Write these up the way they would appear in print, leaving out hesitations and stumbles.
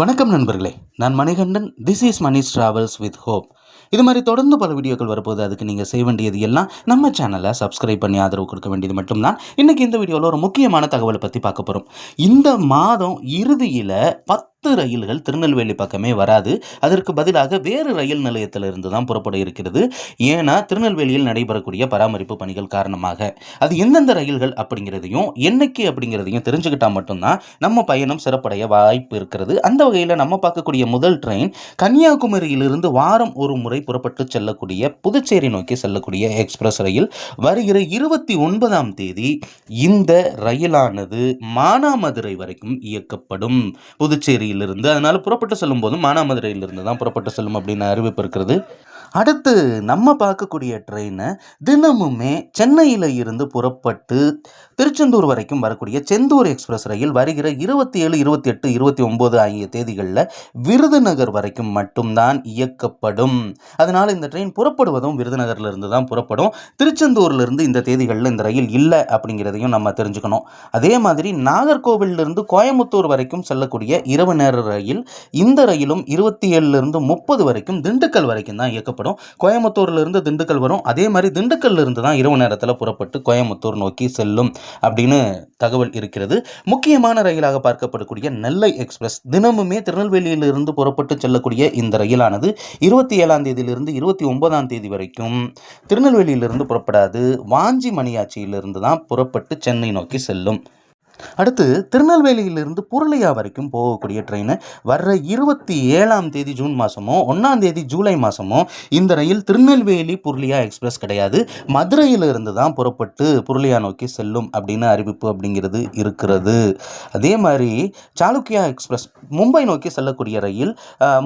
வணக்கம் நண்பர்களே, நான் Manikandan. This is Mani's travels with hope. இது மாதிரி தொடர்ந்து பல வீடியோக்கள் வரப்போது. அதுக்கு நீங்கள் செய்ய வேண்டியது எல்லாம் நம்ம சேனலை சப்ஸ்கிரைப் பண்ணி ஆதரவு கொடுக்க வேண்டியது மட்டும்தான். இன்றைக்கி இந்த வீடியோவில் ஒரு முக்கியமான தகவலை பற்றி பார்க்க போகிறோம். இந்த மாதம் இறுதியில் 10 ரயில்கள் திருநெல்வேலி பக்கமே வராது. அதற்கு பதிலாக வேறு ரயில் நிலையத்திலிருந்து தான் புறப்பட இருக்கிறது. ஏன்னா திருநெல்வேலியில் நடைபெறக்கூடிய பராமரிப்பு பணிகள் காரணமாக. அது எந்தெந்த ரயில்கள் அப்படிங்கிறதையும் என்னைக்கு அப்படிங்கிறதையும் தெரிஞ்சுக்கிட்டால் மட்டும்தான் நம்ம பயணம் சிறப்படைய வாய்ப்பு இருக்கிறது. அந்த வகையில் நம்ம பார்க்கக்கூடிய முதல் ட்ரெயின் கன்னியாகுமரியிலிருந்து வாரம் ஒரு முறை புறப்பட்டு செல்லக்கூடிய புதுச்சேரி நோக்கி செல்லக்கூடிய எக்ஸ்பிரஸ் ரயில் வருகிற 29ஆம் தேதி இந்த ரயிலானது மானாமதுரை வரைக்கும் இயக்கப்படும். புதுச்சேரியிலிருந்து. அதனால புறப்பட்டு செல்லும் போதும் மானாமதுரையிலிருந்து தான் புறப்பட்டு செல்லும் அப்படின்னு அறிவிப்பு இருக்கிறது. அடுத்து நம்ம பார்க்கக்கூடிய ட்ரெயினை தினமுமே சென்னையில் இருந்து புறப்பட்டு திருச்செந்தூர் வரைக்கும் வரக்கூடிய செந்தூர் எக்ஸ்பிரஸ் ரயில் வருகிற 27, 28, 29 ஆகிய தேதிகளில் விருதுநகர் வரைக்கும் மட்டும்தான் இயக்கப்படும். அதனால் இந்த ட்ரெயின் புறப்படுவதும் விருதுநகர்லேருந்து தான் புறப்படும். திருச்செந்தூர்லேருந்து இந்த தேதிகளில் இந்த ரயில் இல்லை அப்படிங்கிறதையும் நம்ம தெரிஞ்சுக்கணும். அதே மாதிரி நாகர்கோவிலிருந்து கோயம்புத்தூர் வரைக்கும் செல்லக்கூடிய இரவு நேர ரயில், இந்த ரயிலும் 27லிருந்து 30 வரைக்கும் திண்டுக்கல் வரைக்கும் தான் இயக்கப்படும். கோயம்புத்தூர்லேருந்து திண்டுக்கல் வரும். அதே மாதிரி திண்டுக்கல்லிருந்து தான் இரவு நேரத்தில் புறப்பட்டு கோயம்புத்தூர் நோக்கி செல்லும் அப்படின்னு தகவல் இருக்கிறது. முக்கியமான ரயிலாக பார்க்கப்படக்கூடிய நெல்லை எக்ஸ்பிரஸ் தினமுமே திருநெல்வேலியிலிருந்து புறப்பட்டு செல்லக்கூடிய இந்த ரயிலானது 27ஆம் தேதியிலிருந்து 29ஆம் தேதி வரைக்கும் திருநெல்வேலியிலிருந்து புறப்படாது. வாஞ்சி மணியாச்சியிலிருந்து தான் புறப்பட்டு சென்னை நோக்கி செல்லும். அடுத்து திருநெல்வேலியிலிருந்து புருளியா வரைக்கும் போகக்கூடிய ட்ரெயின் வர்ற 27ஆம் தேதி ஜூன் மாதமோ 1ஆம் தேதி ஜூலை மாதமோ இந்த ரயில் திருநெல்வேலி புருளியா எக்ஸ்பிரஸ் கிடையாது, மதுரையிலிருந்து தான் புறப்பட்டு புருளியா நோக்கி செல்லும் அப்படின்னு அறிவிப்பு அப்படிங்கிறது இருக்கிறது. அதே மாதிரி சாளுக்கியா எக்ஸ்பிரஸ் மும்பை நோக்கி செல்லக்கூடிய ரயில்,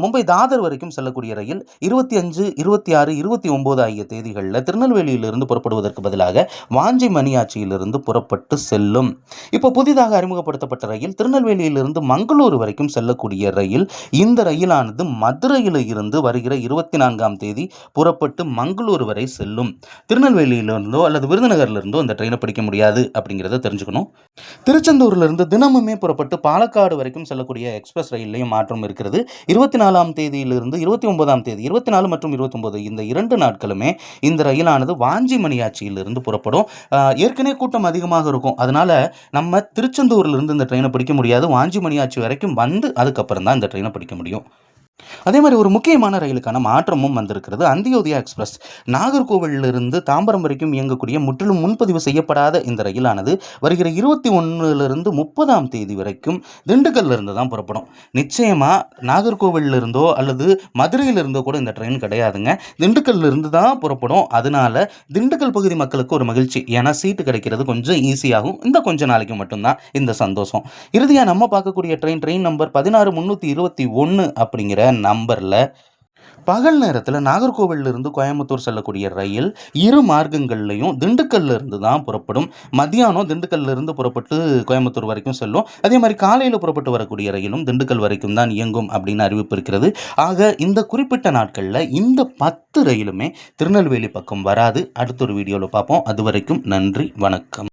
மும்பை தாதர் வரைக்கும் செல்லக்கூடிய ரயில் 25, 26, 29 ஆகிய தேதிகளில் திருநெல்வேலியிலிருந்து புறப்படுவதற்கு பதிலாக வாஞ்சி மணியாச்சியிலிருந்து புறப்பட்டு செல்லும். இப்போ புதிதாக அறிமுகப்படுத்தப்பட்ட ரயில் திருநெல்வேலியிலிருந்து மங்களூரு வரைக்கும் செல்லக்கூடிய ரயில். இந்த ரயிலானது மதுரையில் இருந்து வருகிற 24ஆம் தேதி புறப்பட்டு மங்களூரு வரை செல்லும். திருநெல்வேலியிலிருந்தோ அல்லது விருதுநகர்லேருந்தோ இந்த ட்ரெயினை பிடிக்க முடியாது அப்படிங்கிறத தெரிஞ்சுக்கணும். திருச்செந்தூர்லேருந்து தினமுமே புறப்பட்டு பாலக்காடு வரைக்கும் செல்லக்கூடிய எக்ஸ்பிரஸ் ரயிலையும் மாற்றம் இருக்கிறது. 24ஆம் தேதியிலிருந்து 29ஆம் தேதி, 24 மற்றும் 29 இந்த 2 நாட்களுமே இந்த ரயிலானது வாஞ்சி மணியாச்சியிலிருந்து புறப்படும். ஏற்கனவே கூட்டம் அதிகமாக இருக்கும். அதனால நம்ம திருச்செந்தூர்லேருந்து இந்த ட்ரெயினை பிடிக்க முடியாது. வாஞ்சி மணியாச்சி வரைக்கும் வந்து அதுக்கப்புறம் தான் இந்த ட்ரெயினை பிடிக்க முடியும். அதே மாதிரி ஒரு முக்கியமான ரயிலுக்கான மாற்றமும் வந்திருக்கிறது. அந்தியோதயா எக்ஸ்பிரஸ் நாகர்கோவிலிருந்து தாம்பரம் வரைக்கும் இயங்கக்கூடிய முற்றிலும் முன்பதிவு செய்யப்படாத இந்த ரயிலானது வருகிற 21லிருந்து 30ஆம் தேதி வரைக்கும் திண்டுக்கல்லிருந்து தான் புறப்படும். நிச்சயமாக நாகர்கோவிலிருந்தோ அல்லது மதுரையிலிருந்தோ கூட இந்த ட்ரெயின் கிடையாதுங்க. திண்டுக்கல்லிருந்து தான் புறப்படும். அதனால திண்டுக்கல் பகுதி மக்களுக்கு ஒரு மகிழ்ச்சி. ஏன்னா சீட்டு கிடைக்கிறது கொஞ்சம் ஈஸியாகும். இந்த கொஞ்ச நாளைக்கு மட்டும்தான் இந்த சந்தோஷம். இறுதியாக நம்ம பார்க்கக்கூடிய ட்ரெயின் நம்பர் 16321 அப்படிங்கிற நம்பரில் பகல் நேரத்தில் நாகர்கோவிலிருந்து கோயம்புத்தூர் செல்லக்கூடிய ரயில் இரு மார்க்கங்கள்லையும் திண்டுக்கல்லிருந்து தான் புறப்படும். மத்தியானம் திண்டுக்கல்லிருந்து புறப்பட்டு கோயம்புத்தூர் வரைக்கும் செல்லும். அதே மாதிரி காலையில் புறப்பட்டு வரக்கூடிய ரயிலும் திண்டுக்கல் வரைக்கும் தான் இயங்கும் அப்படின்னு அறிவிப்பு இருக்கிறது. ஆக இந்த குறிப்பிட்ட நாட்களில் இந்த 10 ரயிலுமே திருநெல்வேலி பக்கம் வராது. அடுத்த ஒரு வீடியோவில் பார்ப்போம். அது வரைக்கும் நன்றி, வணக்கம்.